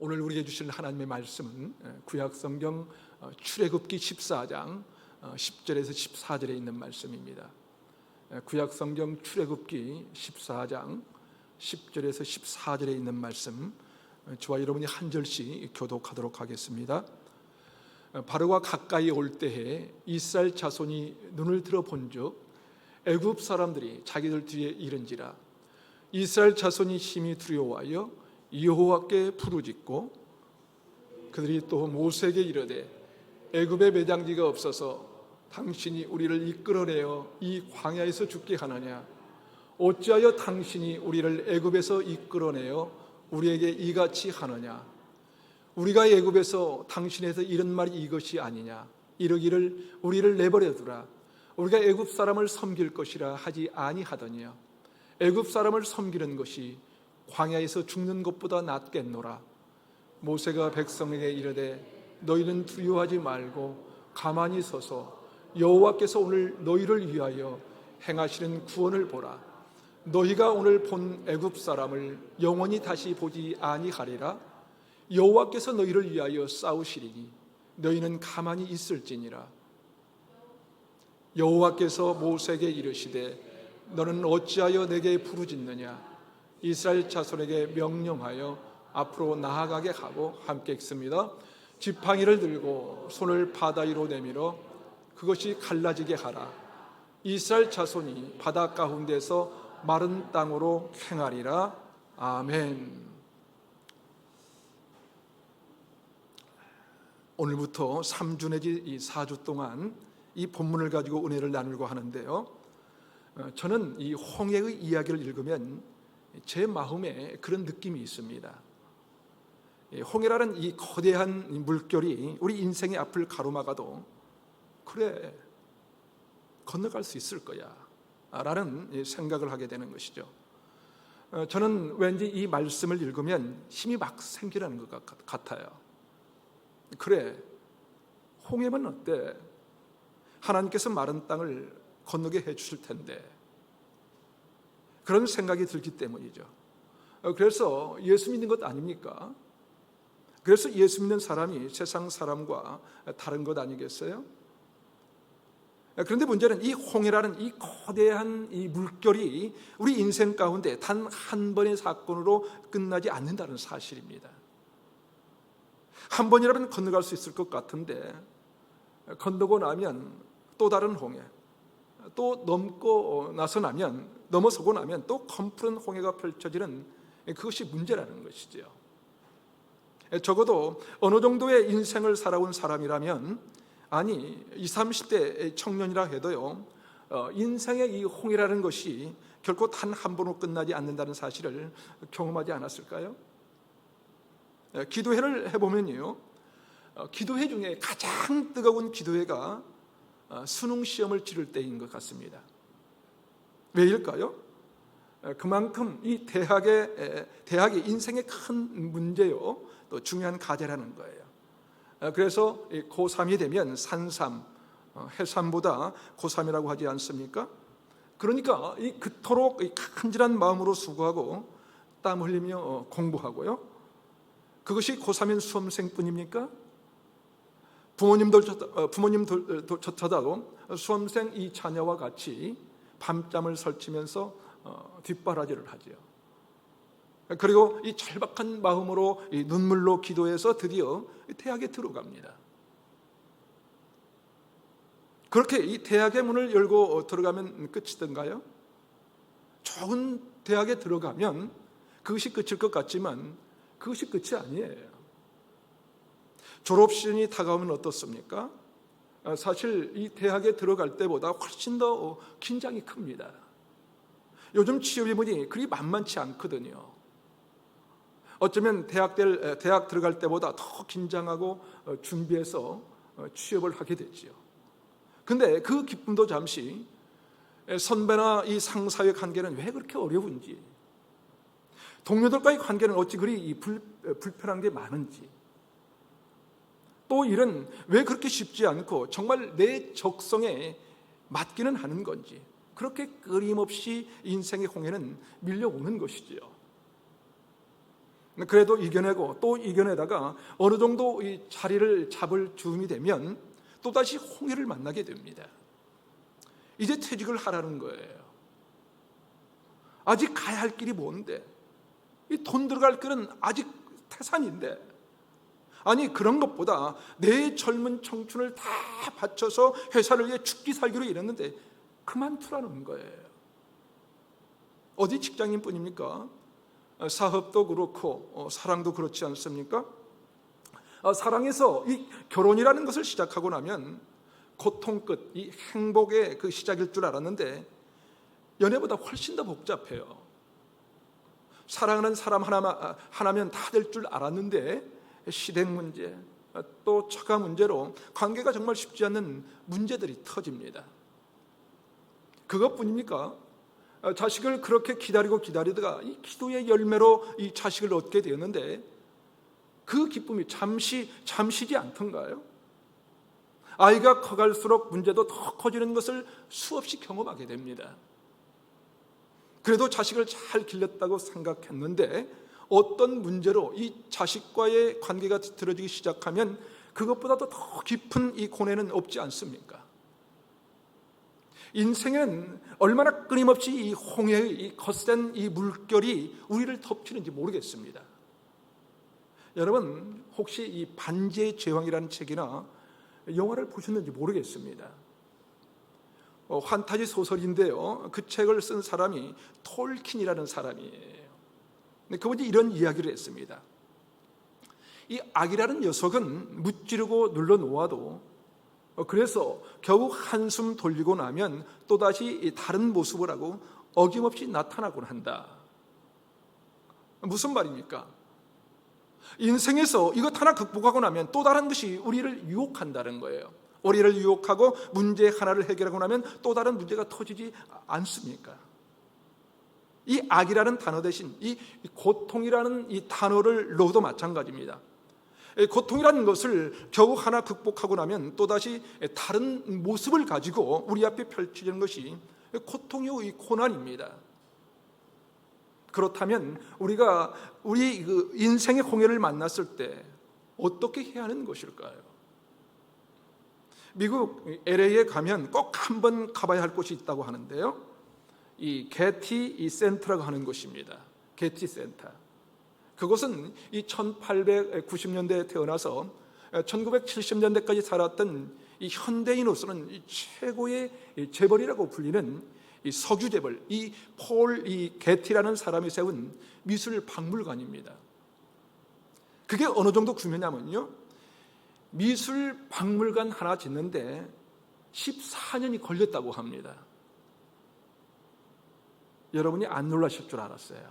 오늘 우리에게 주실 하나님의 말씀은 구약성경 출애굽기 14장 10절에서 14절에 있는 말씀입니다. 구약성경 출애굽기 14장 10절에서 14절에 있는 말씀, 저와 여러분이 한 절씩 교독하도록 하겠습니다. 바로가 가까이 올 때에 이스라엘 자손이 눈을 들어 본즉 애굽 사람들이 자기들 뒤에 이른지라. 이스라엘 자손이 심히 두려워하여 여호와께 부르짖고 그들이 또 모세에게 이르되 애굽에 매장지가 없어서 당신이 우리를 이끌어내어 이 광야에서 죽게 하느냐? 어찌하여 당신이 우리를 애굽에서 이끌어내어 우리에게 이같이 하느냐? 우리가 애굽에서 당신에서 이런 말이 이것이 아니냐? 이르기를 우리를 내버려 두라. 우리가 애굽 사람을 섬길 것이라 하지 아니하더니요. 애굽 사람을 섬기는 것이 광야에서 죽는 것보다 낫겠노라. 모세가 백성에게 이르되 너희는 두려워하지 말고 가만히 서서 여호와께서 오늘 너희를 위하여 행하시는 구원을 보라. 너희가 오늘 본 애굽 사람을 영원히 다시 보지 아니하리라. 여호와께서 너희를 위하여 싸우시리니 너희는 가만히 있을지니라. 여호와께서 모세에게 이르시되 너는 어찌하여 내게 부르짖느냐? 이스라엘 자손에게 명령하여 앞으로 나아가게 하고, 함께 읽습니다. 지팡이를 들고 손을 바다 위로 내밀어 그것이 갈라지게 하라. 이스라엘 자손이 바다 가운데서 마른 땅으로 행하리라. 아멘. 오늘부터 3주 내지 4주 동안 이 본문을 가지고 은혜를 나누려고 하는데요, 저는 이 홍해의 이야기를 읽으면 제 마음에 그런 느낌이 있습니다. 홍해라는 이 거대한 물결이 우리 인생의 앞을 가로막아도 그래, 건너갈 수 있을 거야 라는 생각을 하게 되는 것이죠. 저는 왠지 이 말씀을 읽으면 힘이 막 생기는 것 같아요. 그래, 홍해면 어때? 하나님께서 마른 땅을 건너게 해 주실 텐데, 그런 생각이 들기 때문이죠. 그래서 예수 믿는 것 아닙니까? 그래서 예수 믿는 사람이 세상 사람과 다른 것 아니겠어요? 그런데 문제는 이 홍해라는 이 거대한 이 물결이 우리 인생 가운데 단 한 번의 사건으로 끝나지 않는다는 사실입니다. 한 번이라면 건너갈 수 있을 것 같은데, 건너고 나면 또 다른 홍해, 또 넘어서고 나면 또 검푸른 홍해가 펼쳐지는, 그것이 문제라는 것이죠. 적어도 어느 정도의 인생을 살아온 사람이라면, 아니 20, 30대 청년이라 해도요, 인생의 이 홍해라는 것이 결코 단 한 번으로 끝나지 않는다는 사실을 경험하지 않았을까요? 기도회를 해보면요, 기도회 중에 가장 뜨거운 기도회가 수능 시험을 치를 때인 것 같습니다. 왜일까요? 그만큼 이 대학이 인생의 큰 문제요, 또 중요한 과제라는 거예요. 그래서 고3이 되면 산삼, 해삼보다 고3이라고 하지 않습니까? 그러니까 그토록 간절한 마음으로 수고하고 땀 흘리며 공부하고요, 그것이 고3인 수험생뿐입니까? 부모님들조차도 수험생 이 자녀와 같이 밤잠을 설치면서 뒷바라지를 하죠. 그리고 이 절박한 마음으로 이 눈물로 기도해서 드디어 대학에 들어갑니다. 그렇게 이 대학의 문을 열고 들어가면 끝이던가요? 좋은 대학에 들어가면 그것이 끝일 것 같지만 그것이 끝이 아니에요. 졸업시즌이 다가오면 어떻습니까? 사실 이 대학에 들어갈 때보다 훨씬 더 긴장이 큽니다. 요즘 취업이문이 그리 만만치 않거든요. 어쩌면 대학 들어갈 때보다 더 긴장하고 준비해서 취업을 하게 되지요. 근데 그 기쁨도 잠시, 선배나 이 상사의 관계는 왜 그렇게 어려운지, 동료들과의 관계는 어찌 그리 불편한 게 많은지, 또 일은 왜 그렇게 쉽지 않고 정말 내 적성에 맞기는 하는 건지, 그렇게 끊임없이 인생의 홍해는 밀려오는 것이지요. 그래도 이겨내고 또 이겨내다가 어느 정도 이 자리를 잡을 즈음이 되면 또다시 홍해를 만나게 됩니다. 이제 퇴직을 하라는 거예요. 아직 가야 할 길이 뭔데? 이 돈 들어갈 길은 아직 태산인데, 아니 그런 것보다 내 젊은 청춘을 다 바쳐서 회사를 위해 죽기 살기로 일했는데 그만두라는 거예요. 어디 직장인뿐입니까? 사업도 그렇고 사랑도 그렇지 않습니까? 사랑에서 이 결혼이라는 것을 시작하고 나면 고통 끝, 이 행복의 그 시작일 줄 알았는데 연애보다 훨씬 더 복잡해요. 사랑하는 사람 하나면 다 될 줄 알았는데 시댁 문제, 또 처가 문제로 관계가 정말 쉽지 않는 문제들이 터집니다. 그것뿐입니까? 자식을 그렇게 기다리다가 이 기도의 열매로 이 자식을 얻게 되었는데 그 기쁨이 잠시지 않던가요? 아이가 커갈수록 문제도 더 커지는 것을 수없이 경험하게 됩니다. 그래도 자식을 잘 길렀다고 생각했는데 어떤 문제로 이 자식과의 관계가 틀어지기 시작하면 그것보다도 더 깊은 이 고뇌는 없지 않습니까? 인생은 얼마나 끊임없이 이 홍해의 이 거센 이 물결이 우리를 덮치는지 모르겠습니다. 여러분 혹시 이 반지의 제왕이라는 책이나 영화를 보셨는지 모르겠습니다. 판타지 소설인데요, 그 책을 쓴 사람이 톨킨이라는 사람이에요. 그분이 이런 이야기를 했습니다. 이 악이라는 녀석은 무찌르고 눌러놓아도 그래서 겨우 한숨 돌리고 나면 또다시 다른 모습을 하고 어김없이 나타나곤 한다. 무슨 말입니까? 인생에서 이것 하나 극복하고 나면 또 다른 것이 우리를 유혹한다는 거예요. 우리를 유혹하고 문제 하나를 해결하고 나면 또 다른 문제가 터지지 않습니까? 이 악이라는 단어 대신 이 고통이라는 이 단어를 넣어도 마찬가지입니다. 고통이라는 것을 겨우 하나 극복하고 나면 또다시 다른 모습을 가지고 우리 앞에 펼쳐지는 것이 고통이요 고난입니다. 그렇다면 우리가 우리 그 인생의 홍해를 만났을 때 어떻게 해야 하는 것일까요? 미국 LA에 가면 꼭 한번 가봐야 할 곳이 있다고 하는데요, 이 게티 센터라고 하는 곳입니다. 게티 센터. 그것은 이 1890년대에 태어나서 1970년대까지 살았던 이 현대인으로서는 이 최고의 재벌이라고 불리는 이 석유 재벌, 이 폴 게티라는 사람이 세운 미술 박물관입니다. 그게 어느 정도 규모냐면요, 미술 박물관 하나 짓는데 14년이 걸렸다고 합니다. 여러분이 안 놀라실 줄 알았어요.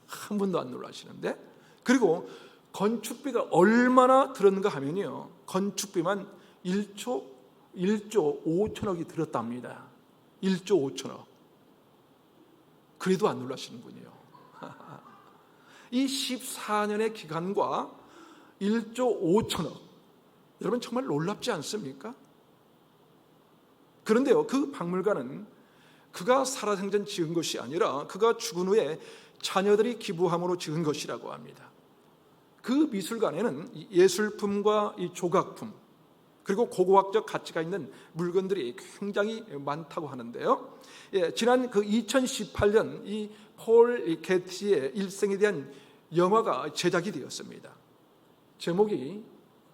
한 분도 안 놀라시는데, 그리고 건축비가 얼마나 들었는가 하면요, 건축비만 1조 5천억이 들었답니다. 1조 5천억. 그래도 안 놀라시는군요. 이 14년의 기간과 1조 5천억, 여러분 정말 놀랍지 않습니까? 그런데요, 그 박물관은 그가 살아생전 지은 것이 아니라 그가 죽은 후에 자녀들이 기부함으로 지은 것이라고 합니다. 그 미술관에는 예술품과 이 조각품, 그리고 고고학적 가치가 있는 물건들이 굉장히 많다고 하는데요, 지난 그 2018년 이 폴 게티의 일생에 대한 영화가 제작이 되었습니다. 제목이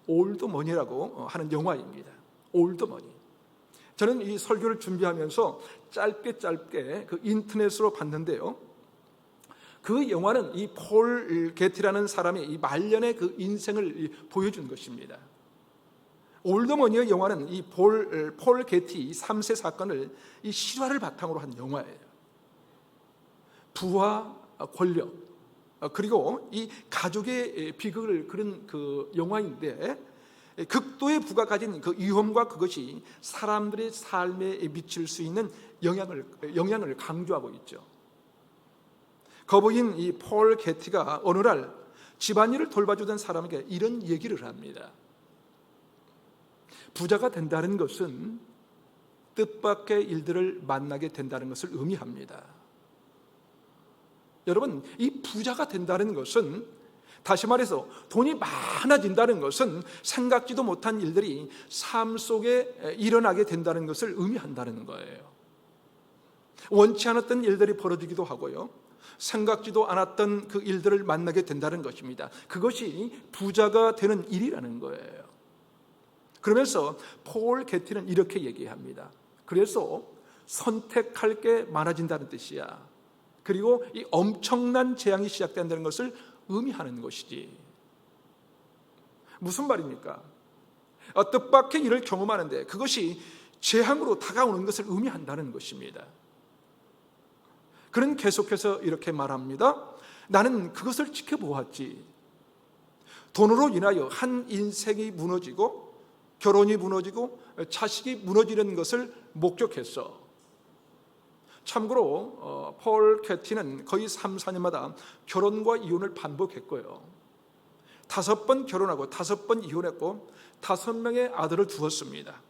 올드머니라고 하는 영화입니다. 올드머니. 저는 이 설교를 준비하면서 짧게 그 인터넷으로 봤는데요, 그 영화는 이 폴 게티라는 사람의 이 말년의 그 인생을 보여준 것입니다. 올드머니의 영화는 이 폴 게티 3세 사건을 이 실화를 바탕으로 한 영화예요. 부와 권력, 그리고 이 가족의 비극을 그린 그 영화인데, 극도의 부가 가진 그 위험과 그것이 사람들의 삶에 미칠 수 있는 영향을 강조하고 있죠. 거부인 이 폴 게티가 어느 날 집안일을 돌봐주던 사람에게 이런 얘기를 합니다. 부자가 된다는 것은 뜻밖의 일들을 만나게 된다는 것을 의미합니다. 여러분, 이 부자가 된다는 것은 다시 말해서 돈이 많아진다는 것은 생각지도 못한 일들이 삶 속에 일어나게 된다는 것을 의미한다는 거예요. 원치 않았던 일들이 벌어지기도 하고요, 생각지도 않았던 그 일들을 만나게 된다는 것입니다. 그것이 부자가 되는 일이라는 거예요. 그러면서 폴 게티는 이렇게 얘기합니다. 그래서 선택할 게 많아진다는 뜻이야. 그리고 이 엄청난 재앙이 시작된다는 것을 의미하는 것이지. 무슨 말입니까? 뜻밖의 일을 경험하는데 그것이 재앙으로 다가오는 것을 의미한다는 것입니다. 그는 계속해서 이렇게 말합니다. 나는 그것을 지켜보았지. 돈으로 인하여 한 인생이 무너지고 결혼이 무너지고 자식이 무너지는 것을 목격했어. 참고로 폴 캐티는 거의 3, 4년마다 결혼과 이혼을 반복했고요, 5번 결혼하고 5번 이혼했고 5명의 아들을 두었습니다.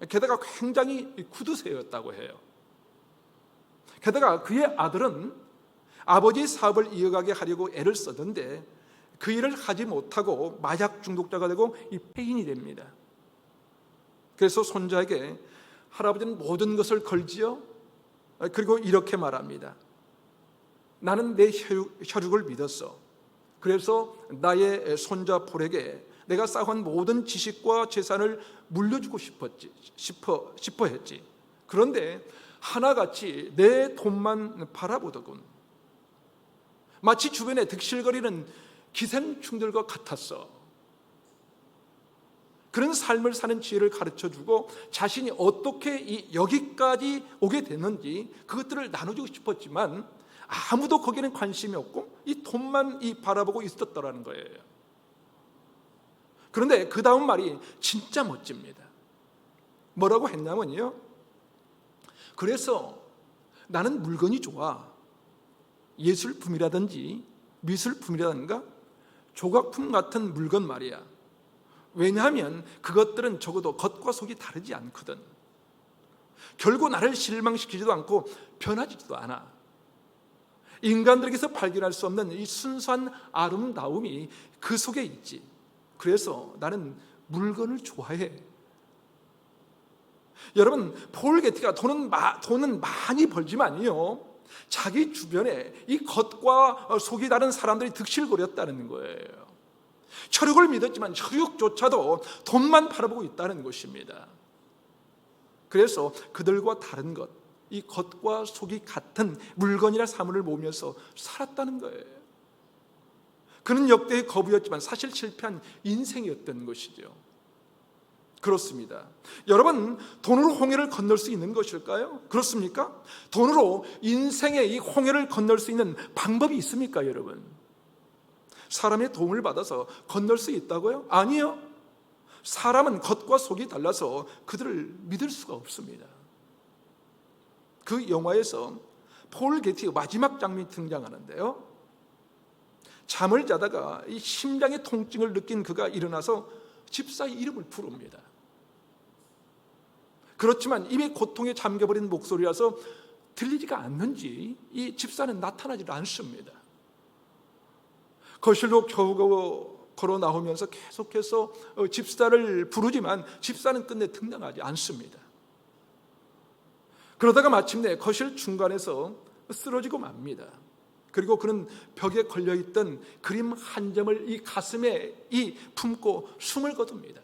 게다가 굉장히 구두쇠였다고 해요. 게다가 그의 아들은 아버지 사업을 이어가게 하려고 애를 썼는데 그 일을 하지 못하고 마약 중독자가 되고 이 폐인이 됩니다. 그래서 손자에게 할아버지는 모든 것을 걸지요, 그리고 이렇게 말합니다. 나는 내 혈육을 믿었어. 그래서 나의 손자 폴에게 내가 쌓아온 모든 지식과 재산을 물려주고 싶어 했지. 그런데 하나같이 내 돈만 바라보더군. 마치 주변에 득실거리는 기생충들과 같았어. 그런 삶을 사는 지혜를 가르쳐주고 자신이 어떻게 여기까지 오게 됐는지 그것들을 나눠주고 싶었지만 아무도 거기에는 관심이 없고 이 돈만 바라보고 있었더라는 거예요. 그런데 그 다음 말이 진짜 멋집니다. 뭐라고 했냐면요, 그래서 나는 물건이 좋아. 예술품이라든지 미술품이라든가 조각품 같은 물건 말이야. 왜냐하면 그것들은 적어도 겉과 속이 다르지 않거든. 결국 나를 실망시키지도 않고 변하지도 않아. 인간들에게서 발견할 수 없는 이 순수한 아름다움이 그 속에 있지. 그래서 나는 물건을 좋아해. 여러분, 폴 게티가 돈은 많이 벌지만요, 자기 주변에 이 겉과 속이 다른 사람들이 득실거렸다는 거예요. 혈육을 믿었지만 혈육조차도 돈만 바라보고 있다는 것입니다. 그래서 그들과 다른 것, 이 겉과 속이 같은 물건이나 사물을 모으면서 살았다는 거예요. 그는 역대의 거부였지만 사실 실패한 인생이었던 것이죠. 그렇습니다. 여러분, 돈으로 홍해를 건널 수 있는 것일까요? 그렇습니까? 돈으로 인생의 이 홍해를 건널 수 있는 방법이 있습니까, 여러분? 사람의 도움을 받아서 건널 수 있다고요? 아니요. 사람은 겉과 속이 달라서 그들을 믿을 수가 없습니다. 그 영화에서 폴 게티의 마지막 장면이 등장하는데요, 잠을 자다가 이 심장의 통증을 느낀 그가 일어나서 집사의 이름을 부릅니다. 그렇지만 이미 고통에 잠겨버린 목소리라서 들리지가 않는지 이 집사는 나타나지 않습니다. 거실로 겨우겨우 걸어 나오면서 계속해서 집사를 부르지만 집사는 끝내 등장하지 않습니다. 그러다가 마침내 거실 중간에서 쓰러지고 맙니다. 그리고 그는 벽에 걸려있던 그림 한 점을 이 가슴에 품고 숨을 거둡니다.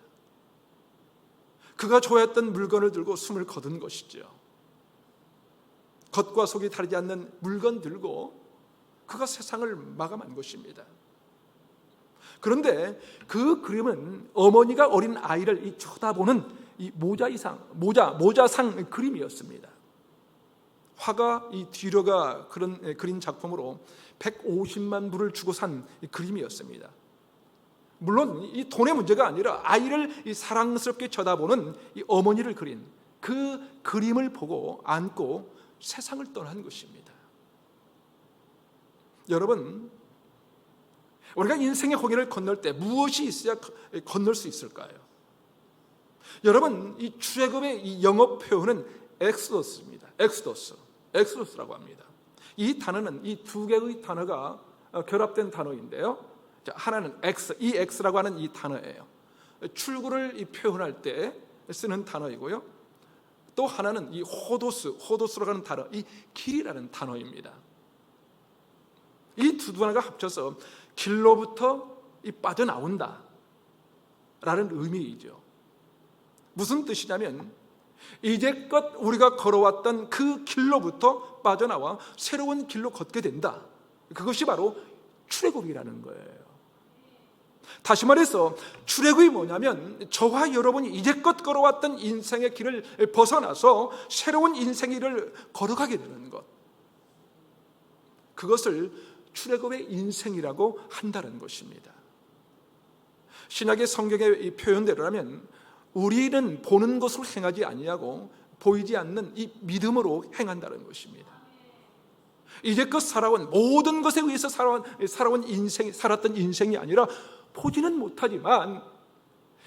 그가 좋아했던 물건을 들고 숨을 거둔 것이죠. 겉과 속이 다르지 않는 물건 들고 그가 세상을 마감한 것입니다. 그런데 그 그림은 어머니가 어린 아이를 쳐다보는 이 모자상 그림이었습니다. 화가 이 뒤로가 그린 작품으로 150만 불을 주고 산 그림이었습니다. 물론 이 돈의 문제가 아니라 아이를 이 사랑스럽게 쳐다보는 이 어머니를 그린 그 그림을 보고 안고 세상을 떠난 것입니다. 여러분, 우리가 인생의 홍해를 건널 때 무엇이 있어야 건널 수 있을까요? 여러분, 이 출애굽의 이 영어 표현은 엑소더스입니다. 엑소더스라고 합니다. 이 단어는 이 두 개의 단어가 결합된 단어인데요, 자, 하나는 X, 이 X라고 하는 이 단어예요. 출구를 표현할 때 쓰는 단어이고요. 또 하나는 이 호도스라고 하는 단어, 이 길이라는 단어입니다. 이 두 단어가 합쳐서 길로부터 빠져나온다 라는 의미이죠. 무슨 뜻이냐면 이제껏 우리가 걸어왔던 그 길로부터 빠져나와 새로운 길로 걷게 된다. 그것이 바로 출애굽이라는 거예요. 다시 말해서 출애굽이 뭐냐면 저와 여러분이 이제껏 걸어왔던 인생의 길을 벗어나서 새로운 인생의 길을 걸어가게 되는 것, 그것을 출애굽의 인생이라고 한다는 것입니다. 신약의 성경의 표현대로라면 우리는 보는 것으로 행하지 아니하고 보이지 않는 이 믿음으로 행한다는 것입니다. 이제껏 살아온 모든 것에 의해서 살았던 인생이 아니라 보지는 못하지만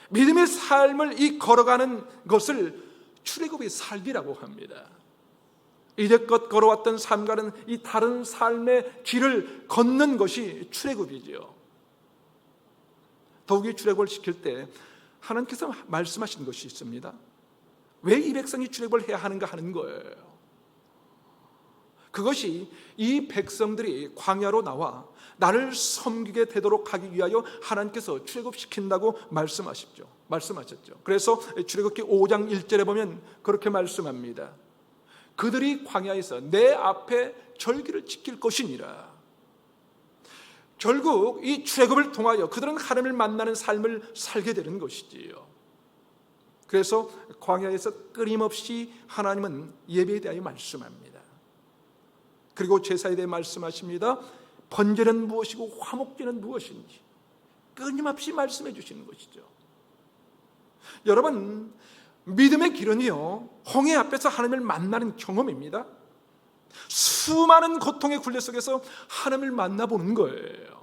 믿음의 삶을 걸어가는 것을 출애굽의 삶이라고 합니다. 이제껏 걸어왔던 삶과는 이 다른 삶의 길을 걷는 것이 출애굽이지요. 더욱이 출애굽을 시킬 때 하나님께서 말씀하신 것이 있습니다. 왜 이 백성이 출애굽을 해야 하는가 하는 거예요. 그것이 이 백성들이 광야로 나와 나를 섬기게 되도록 하기 위하여 하나님께서 출애굽시킨다고 말씀하셨죠. 그래서 출애굽기 5장 1절에 보면 그렇게 말씀합니다. 그들이 광야에서 내 앞에 절기를 지킬 것이니라. 결국 이 출애굽을 통하여 그들은 하나님을 만나는 삶을 살게 되는 것이지요. 그래서 광야에서 끊임없이 하나님은 예배에 대하여 말씀합니다. 그리고 제사에 대해 말씀하십니다. 번제는 무엇이고 화목제는 무엇인지 끊임없이 말씀해 주시는 것이죠. 여러분, 믿음의 길은요, 홍해 앞에서 하나님을 만나는 경험입니다. 수많은 고통의 굴레 속에서 하나님을 만나보는 거예요.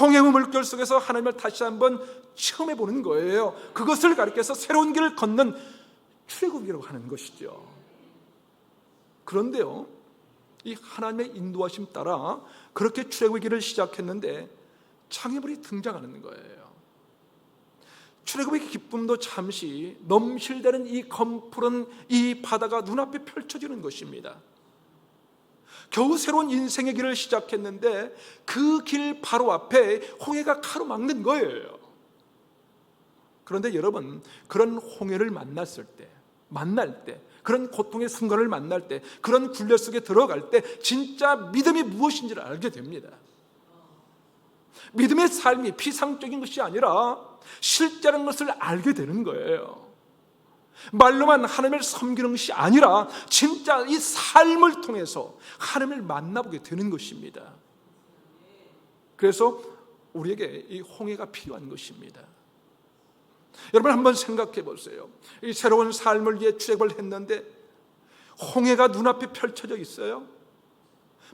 홍해의 물결 속에서 하나님을 다시 한번 체험해 보는 거예요. 그것을 가리켜서 새로운 길을 걷는 출애굽이라고 하는 것이죠. 그런데요, 이 하나님의 인도하심 따라 그렇게 출애굽의 길을 시작했는데 장애물이 등장하는 거예요. 출애굽의 기쁨도 잠시 넘실대는 이 검푸른 이 바다가 눈앞에 펼쳐지는 것입니다. 겨우 새로운 인생의 길을 시작했는데 그 길 바로 앞에 홍해가 가로막는 거예요. 그런데 여러분, 그런 홍해를 만날 때, 그런 고통의 순간을 만날 때, 그런 굴레 속에 들어갈 때 진짜 믿음이 무엇인지를 알게 됩니다. 믿음의 삶이 피상적인 것이 아니라 실제라는 것을 알게 되는 거예요. 말로만 하나님을 섬기는 것이 아니라 진짜 이 삶을 통해서 하나님을 만나보게 되는 것입니다. 그래서 우리에게 이 홍해가 필요한 것입니다. 여러분, 한번 생각해 보세요. 이 새로운 삶을 위해 출애굽을 했는데 홍해가 눈앞에 펼쳐져 있어요.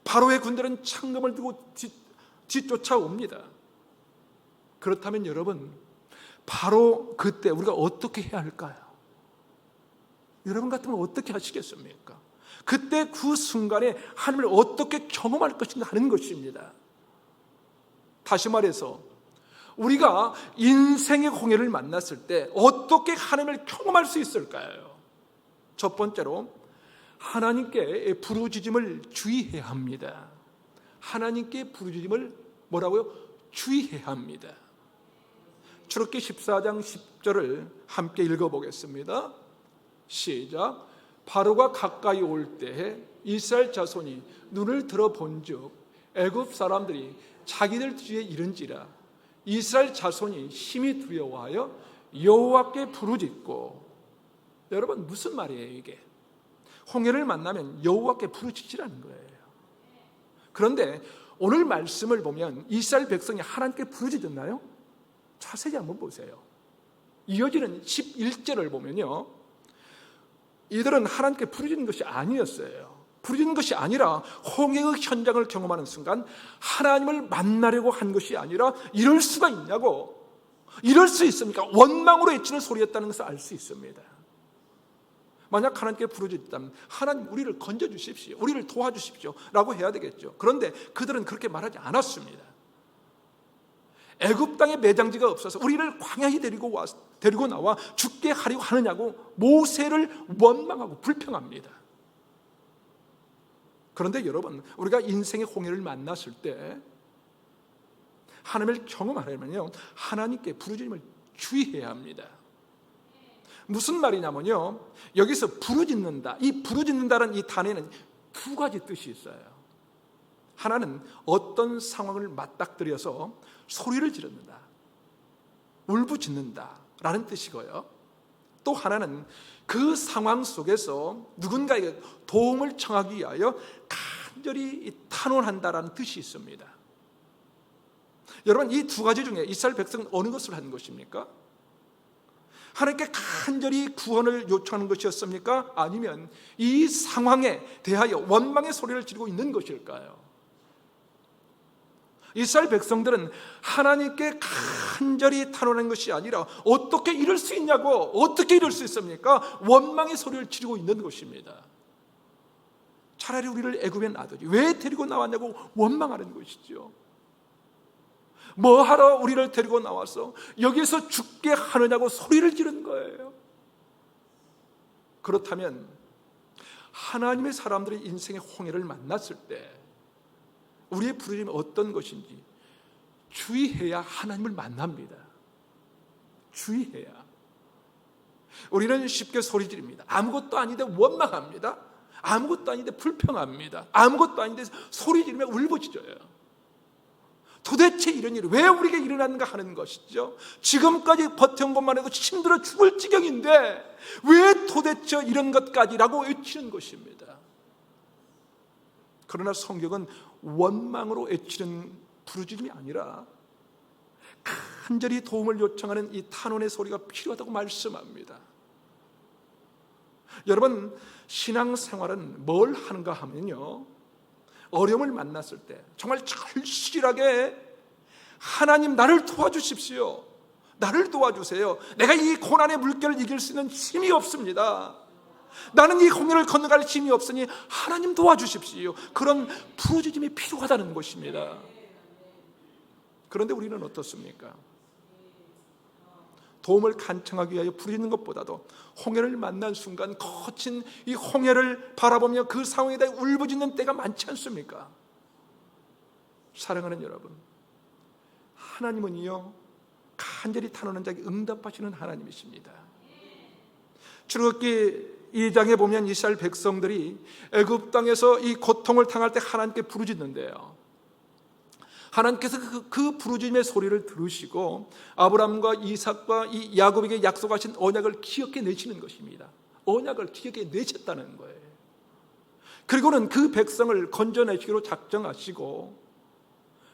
바로의 군대는 창검을 들고 뒤쫓아옵니다. 그렇다면 여러분, 바로 그때 우리가 어떻게 해야 할까요? 여러분 같으면 어떻게 하시겠습니까? 그때 그 순간에 하나님을 어떻게 경험할 것인가 하는 것입니다. 다시 말해서 우리가 인생의 홍해를 만났을 때 어떻게 하나님을 경험할 수 있을까요? 첫 번째로 하나님께 부르짖음을 주의해야 합니다. 하나님께 부르짖음을 뭐라고요? 주의해야 합니다. 출애굽기 14장 10절을 함께 읽어보겠습니다. 시작. 바로가 가까이 올 때에 이스라엘 자손이 눈을 들어본즉 애굽 사람들이 자기들 뒤에 이른지라 이스라엘 자손이 심히 두려워하여 여호와께 부르짖고. 여러분, 무슨 말이에요 이게? 홍해를 만나면 여호와께 부르짖으라는 거예요. 그런데 오늘 말씀을 보면 이스라엘 백성이 하나님께 부르짖었나요? 자세히 한번 보세요. 이어지는 11절을 보면요, 이들은 하나님께 부르짖는 것이 아니었어요. 부르짖는 것이 아니라 홍해의 현장을 경험하는 순간 하나님을 만나려고 한 것이 아니라 이럴 수가 있냐고, 이럴 수 있습니까? 원망으로 외치는 소리였다는 것을 알 수 있습니다. 만약 하나님께 부르짖다면 하나님, 우리를 건져주십시오, 우리를 도와주십시오 라고 해야 되겠죠. 그런데 그들은 그렇게 말하지 않았습니다. 애굽 땅에 매장지가 없어서 우리를 광야에 데리고 나와 죽게 하려고 하느냐고 모세를 원망하고 불평합니다. 그런데 여러분, 우리가 인생의 홍해를 만났을 때 하나님을 경험하려면요, 하나님께 부르짖음을 주의해야 합니다. 무슨 말이냐면요, 여기서 부르짖는다, 이 부르짖는다는 이 단어에는 두 가지 뜻이 있어요. 하나는 어떤 상황을 맞닥뜨려서 소리를 지르는다, 울부짖는다 라는 뜻이고요, 또 하나는 그 상황 속에서 누군가에게 도움을 청하기 위하여 간절히 탄원한다라는 뜻이 있습니다. 여러분, 이 두 가지 중에 이스라엘 백성은 어느 것을 한 것입니까? 하나님께 간절히 구원을 요청하는 것이었습니까? 아니면 이 상황에 대하여 원망의 소리를 지르고 있는 것일까요? 이스라엘 백성들은 하나님께 간절히 탄원한 것이 아니라 어떻게 이럴 수 있냐고, 어떻게 이럴 수 있습니까? 원망의 소리를 지르고 있는 것입니다. 차라리 우리를 애굽에 놔두지 왜 데리고 나왔냐고 원망하는 것이죠. 뭐하러 우리를 데리고 나와서 여기서 죽게 하느냐고 소리를 지른 거예요. 그렇다면 하나님의 사람들이 인생의 홍해를 만났을 때 우리의 부르짖음이 어떤 것인지 주의해야 하나님을 만납니다. 주의해야. 우리는 쉽게 소리 지릅니다. 아무것도 아닌데 원망합니다. 아무것도 아닌데 불평합니다. 아무것도 아닌데 소리 지르며 울부짖어요. 도대체 이런 일이 왜 우리에게 일어났는가 하는 것이죠. 지금까지 버텨온 것만 해도 힘들어 죽을 지경인데 왜 도대체 이런 것까지라고 외치는 것입니다. 그러나 성경은 원망으로 외치는 부르짖음이 아니라 간절히 도움을 요청하는 이 탄원의 소리가 필요하다고 말씀합니다. 여러분, 신앙생활은 뭘 하는가 하면요, 어려움을 만났을 때 정말 절실하게 하나님 나를 도와주십시오, 나를 도와주세요, 내가 이 고난의 물결을 이길 수 있는 힘이 없습니다, 나는 이 홍해를 건너갈 힘이 없으니 하나님 도와주십시오, 그런 부르짖음이 필요하다는 것입니다. 그런데 우리는 어떻습니까? 도움을 간청하기 위하여 부르짖는 것보다도 홍해를 만난 순간 거친 이 홍해를 바라보며 그 상황에 대해 울부짖는 때가 많지 않습니까? 사랑하는 여러분, 하나님은요 간절히 탄원하는 자에게 응답하시는 하나님이십니다. 출애굽기 2장에 보면 이스라엘 백성들이 애굽 땅에서 이 고통을 당할 때 하나님께 부르짖는데요, 하나님께서 그 부르짖음의 소리를 들으시고 아브라함과 이삭과 이 야곱에게 약속하신 언약을 기억해 내시는 것입니다. 언약을 기억해 내셨다는 거예요. 그리고는 그 백성을 건져내시기로 작정하시고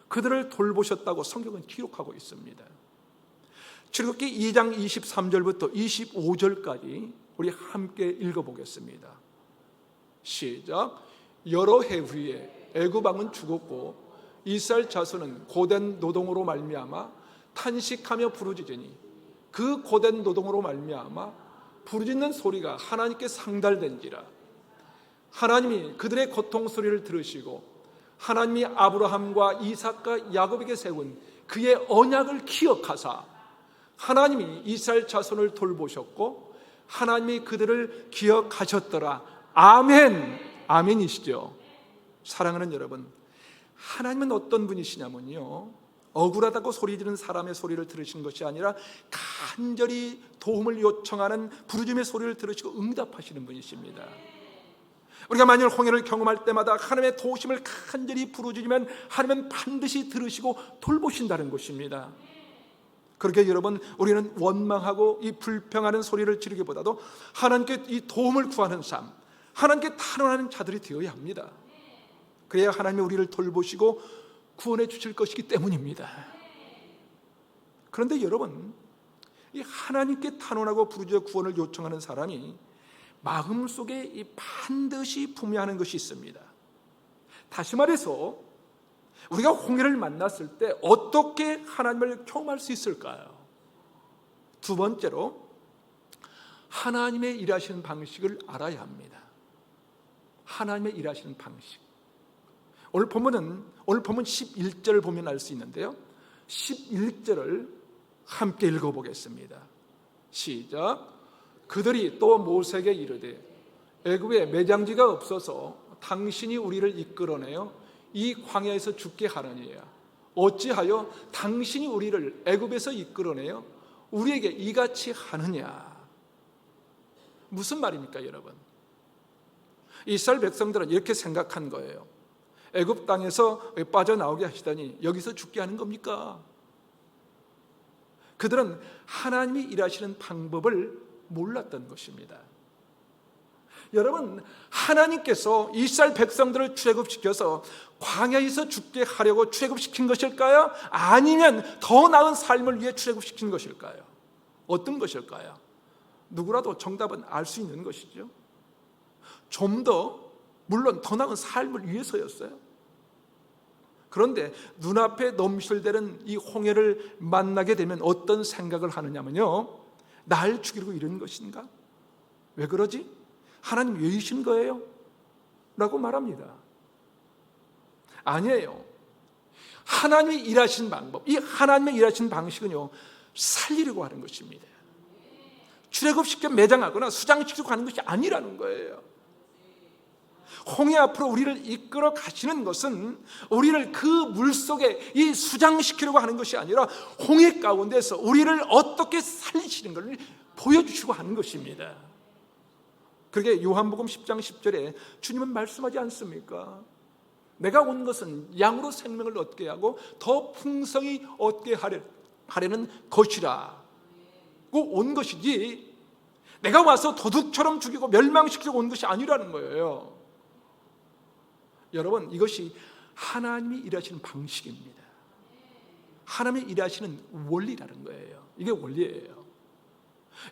그들을 돌보셨다고 성경은 기록하고 있습니다. 출애굽기 2장 23절부터 25절까지 우리 함께 읽어보겠습니다. 시작. 여러 해 후에 애굽 왕은 죽었고 이스라엘 자손은 고된 노동으로 말미암아 탄식하며 부르짖으니 그 고된 노동으로 말미암아 부르짖는 소리가 하나님께 상달된지라. 하나님이 그들의 고통 소리를 들으시고 하나님이 아브라함과 이삭과 야곱에게 세운 그의 언약을 기억하사 하나님이 이스라엘 자손을 돌보셨고 하나님이 그들을 기억하셨더라. 아멘. 아멘이시죠. 사랑하는 여러분, 하나님은 어떤 분이시냐면요, 억울하다고 소리 지르는 사람의 소리를 들으시는 것이 아니라 간절히 도움을 요청하는 부르짖음의 소리를 들으시고 응답하시는 분이십니다. 우리가 만일 홍해를 경험할 때마다 하나님의 도우심을 간절히 부르짖으면 하나님은 반드시 들으시고 돌보신다는 것입니다. 그렇게 여러분, 우리는 원망하고 이 불평하는 소리를 지르기보다도 하나님께 이 도움을 구하는 삶, 하나님께 탄원하는 자들이 되어야 합니다. 그래야 하나님이 우리를 돌보시고 구원해 주실 것이기 때문입니다. 그런데 여러분, 이 하나님께 탄원하고 부르짖어 구원을 요청하는 사람이 마음속에 이 반드시 품어야 하는 것이 있습니다. 다시 말해서 우리가 홍해를 만났을 때 어떻게 하나님을 경험할 수 있을까요? 두 번째로, 하나님의 일하시는 방식을 알아야 합니다. 하나님의 일하시는 방식. 오늘 본문 11절을 보면 알 수 있는데요, 11절을 함께 읽어보겠습니다. 시작. 그들이 또 모세에게 이르되 애굽에 매장지가 없어서 당신이 우리를 이끌어내어 이 광야에서 죽게 하느니라. 어찌하여 당신이 우리를 애굽에서 이끌어내어 우리에게 이같이 하느냐. 무슨 말입니까, 여러분? 이스라엘 백성들은 이렇게 생각한 거예요. 애굽 땅에서 빠져나오게 하시다니 여기서 죽게 하는 겁니까? 그들은 하나님이 일하시는 방법을 몰랐던 것입니다. 여러분, 하나님께서 이스라엘 백성들을 출애굽시켜서 광야에서 죽게 하려고 출애굽시킨 것일까요? 아니면 더 나은 삶을 위해 출애굽시킨 것일까요? 어떤 것일까요? 누구라도 정답은 알 수 있는 것이죠. 좀 더, 물론 더 나은 삶을 위해서였어요. 그런데 눈앞에 넘실대는 이 홍해를 만나게 되면 어떤 생각을 하느냐면요, 날 죽이려고 이런 것인가? 왜 그러지? 하나님 왜 이신 거예요? 라고 말합니다. 아니에요. 하나님이 일하신 방법, 이 하나님의 일하신 방식은요, 살리려고 하는 것입니다. 출애굽시켜 매장하거나 수장시키려고 하는 것이 아니라는 거예요. 홍해 앞으로 우리를 이끌어 가시는 것은 우리를 그 물속에 이 수장시키려고 하는 것이 아니라 홍해 가운데서 우리를 어떻게 살리시는 걸 보여주시고 하는 것입니다. 그러게 요한복음 10장 10절에 주님은 말씀하지 않습니까? 내가 온 것은 양으로 생명을 얻게 하고 더 풍성히 얻게 하려는 것이라고 온 것이지, 내가 와서 도둑처럼 죽이고 멸망시키려고 온 것이 아니라는 거예요. 여러분, 이것이 하나님이 일하시는 방식입니다. 하나님이 일하시는 원리라는 거예요. 이게 원리예요.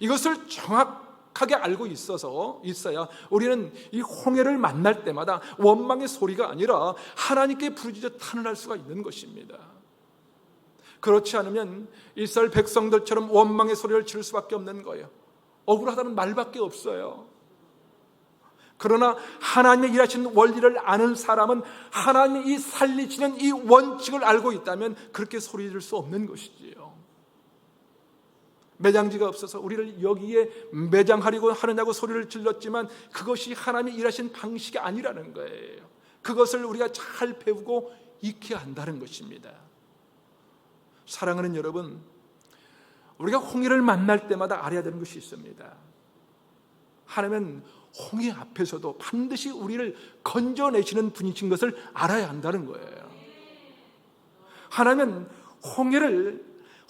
이것을 정확하게 알고 있어야 우리는 이 홍해를 만날 때마다 원망의 소리가 아니라 하나님께 부르짖어 탄원할 수가 있는 것입니다. 그렇지 않으면 이스라엘 백성들처럼 원망의 소리를 지를 수밖에 없는 거예요. 억울하다는 말밖에 없어요. 그러나 하나님의 일하시는 원리를 아는 사람은 하나님이 이 살리시는 이 원칙을 알고 있다면 그렇게 소리 지를 수 없는 것이지요. 매장지가 없어서 우리를 여기에 매장하려고 하느냐고 소리를 질렀지만 그것이 하나님이 일하신 방식이 아니라는 거예요. 그것을 우리가 잘 배우고 익혀야 한다는 것입니다. 사랑하는 여러분, 우리가 홍해를 만날 때마다 알아야 되는 것이 있습니다. 하나님은 홍해 앞에서도 반드시 우리를 건져내시는 분이신 것을 알아야 한다는 거예요. 하나님은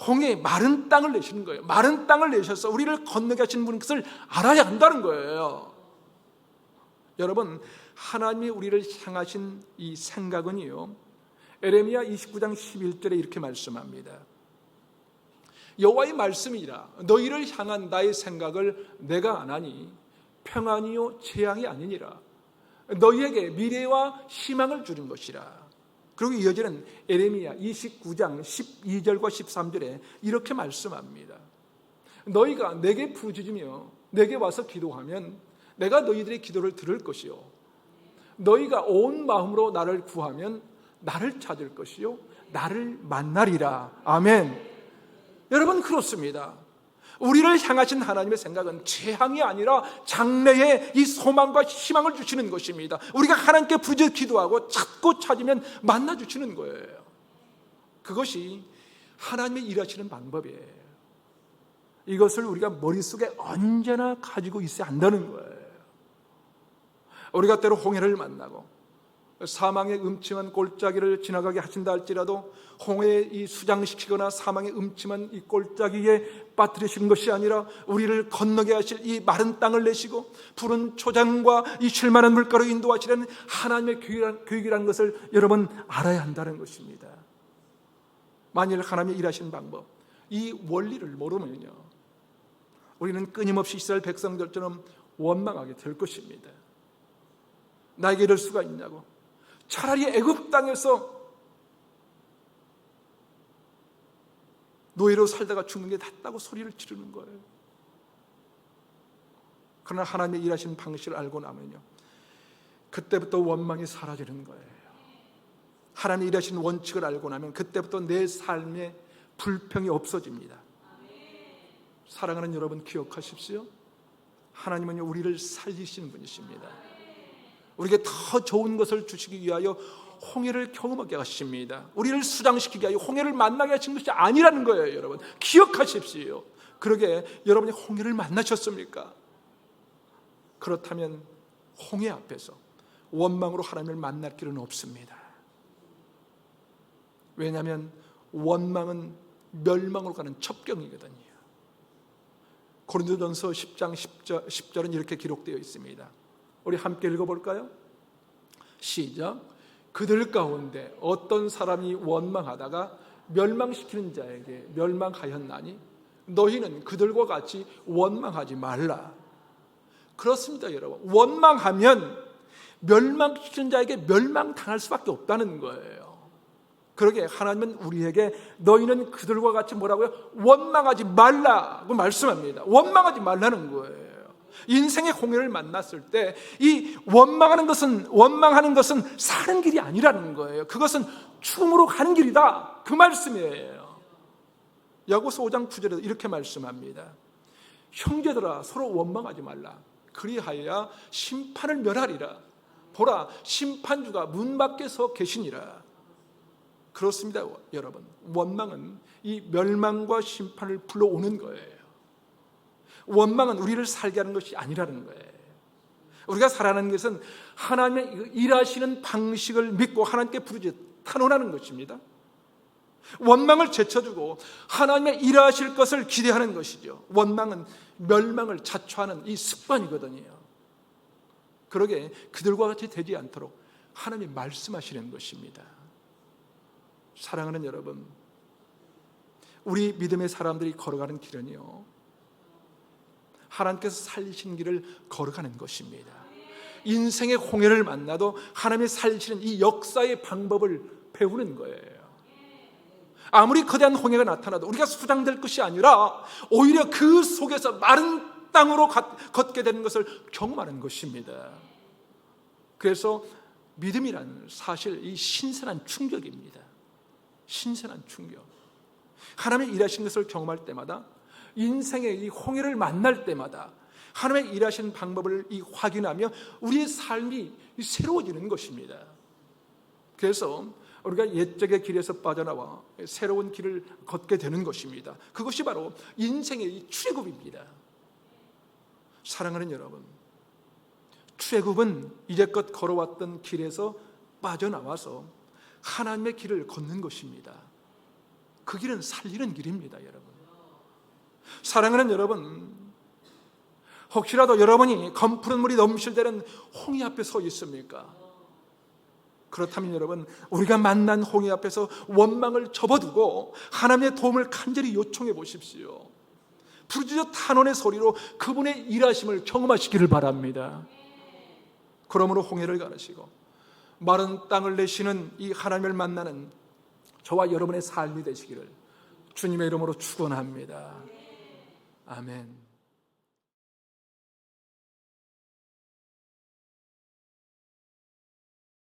홍해에 마른 땅을 내시는 거예요. 마른 땅을 내셔서 우리를 건너게 하시는 분인 것을 알아야 한다는 거예요. 여러분, 하나님이 우리를 향하신 이 생각은요, 에레미야 29장 11절에 이렇게 말씀합니다. 여호와의 말씀이라 너희를 향한 나의 생각을 내가 아나니 평안이요 재앙이 아니니라. 너희에게 미래와 희망을 주는 것이라. 그리고 이어지는 에레미야 29장 12절과 13절에 이렇게 말씀합니다. 너희가 내게 부르짖으며 내게 와서 기도하면 내가 너희들의 기도를 들을 것이요, 너희가 온 마음으로 나를 구하면 나를 찾을 것이요 나를 만나리라. 아멘. 여러분, 그렇습니다. 우리를 향하신 하나님의 생각은 재앙이 아니라 장래에 이 소망과 희망을 주시는 것입니다. 우리가 하나님께 부르짖어 기도하고 찾고 찾으면 만나 주시는 거예요. 그것이 하나님의 일하시는 방법이에요. 이것을 우리가 머릿속에 언제나 가지고 있어야 한다는 거예요. 우리가 때로 홍해를 만나고 사망의 음침한 골짜기를 지나가게 하신다 할지라도 홍해에 이 수장시키거나 사망의 음침한 이 골짜기에 빠뜨리신 것이 아니라 우리를 건너게 하실 이 마른 땅을 내시고 푸른 초장과 이 쉴만한 물가로 인도하시려는 하나님의 계획이라는 것을 여러분 알아야 한다는 것입니다. 만일 하나님의 일하시는 방법, 이 원리를 모르면요, 우리는 끊임없이 이스라엘 백성들처럼 원망하게 될 것입니다. 나에게 이럴 수가 있냐고. 차라리 애굽 땅에서 노예로 살다가 죽는 게 낫다고 소리를 지르는 거예요. 그러나 하나님의 일하시는 방식을 알고 나면요, 그때부터 원망이 사라지는 거예요. 하나님의 일하시는 원칙을 알고 나면 그때부터 내 삶에 불평이 없어집니다. 사랑하는 여러분, 기억하십시오. 하나님은 우리를 살리시는 분이십니다. 우리에게 더 좋은 것을 주시기 위하여 홍해를 경험하게 하십니다. 우리를 수장시키기 위하여 홍해를 만나게 하신 것이 아니라는 거예요. 여러분, 기억하십시오. 그러게 여러분이 홍해를 만나셨습니까? 그렇다면 홍해 앞에서 원망으로 하나님을 만날 길은 없습니다. 왜냐하면 원망은 멸망으로 가는 첩경이거든요. 고린도전서 10장 10절은 이렇게 기록되어 있습니다. 우리 함께 읽어볼까요? 시작. 그들 가운데 어떤 사람이 원망하다가 멸망시키는 자에게 멸망하였나니 너희는 그들과 같이 원망하지 말라. 그렇습니다, 여러분. 원망하면 멸망시키는 자에게 멸망당할 수밖에 없다는 거예요. 그러게 하나님은 우리에게 너희는 그들과 같이 뭐라고요? 원망하지 말라고 말씀합니다. 원망하지 말라는 거예요. 인생의 홍해를 만났을 때 이 원망하는 것은 사는 길이 아니라는 거예요. 그것은 죽음으로 가는 길이다, 그 말씀이에요. 야고보서 5장 9절에도 이렇게 말씀합니다. 형제들아, 서로 원망하지 말라. 그리하여야 심판을 면하리라. 보라, 심판주가 문 밖에 서 계시니라. 그렇습니다, 여러분. 원망은 이 멸망과 심판을 불러오는 거예요. 원망은 우리를 살게 하는 것이 아니라는 거예요. 우리가 살아가는 것은 하나님의 일하시는 방식을 믿고 하나님께 부르짖어 탄원하는 것입니다. 원망을 제쳐두고 하나님의 일하실 것을 기대하는 것이죠. 원망은 멸망을 자초하는 이 습관이거든요. 그러게 그들과 같이 되지 않도록 하나님이 말씀하시는 것입니다. 사랑하는 여러분, 우리 믿음의 사람들이 걸어가는 길은요, 하나님께서 살리신 길을 걸어가는 것입니다. 인생의 홍해를 만나도 하나님이 살리시는 이 역사의 방법을 배우는 거예요. 아무리 거대한 홍해가 나타나도 우리가 수장될 것이 아니라 오히려 그 속에서 마른 땅으로 걷게 되는 것을 경험하는 것입니다. 그래서 믿음이란 사실 이 신선한 충격입니다. 신선한 충격. 하나님의 일하신 것을 경험할 때마다, 인생의 이 홍해를 만날 때마다 하나님의 일하신 방법을 확인하며 우리의 삶이 새로워지는 것입니다. 그래서 우리가 옛적의 길에서 빠져나와 새로운 길을 걷게 되는 것입니다. 그것이 바로 인생의 이 출애굽입니다. 사랑하는 여러분, 출애굽은 이제껏 걸어왔던 길에서 빠져나와서 하나님의 길을 걷는 것입니다. 그 길은 살리는 길입니다, 여러분. 사랑하는 여러분, 혹시라도 여러분이 검푸른 물이 넘실대는 홍해 앞에 서 있습니까? 그렇다면 여러분, 우리가 만난 홍해 앞에서 원망을 접어두고 하나님의 도움을 간절히 요청해 보십시오. 부르짖어 탄원의 소리로 그분의 일하심을 경험하시기를 바랍니다. 그러므로 홍해를 가르시고 마른 땅을 내시는 이 하나님을 만나는 저와 여러분의 삶이 되시기를 주님의 이름으로 축원합니다. 아멘.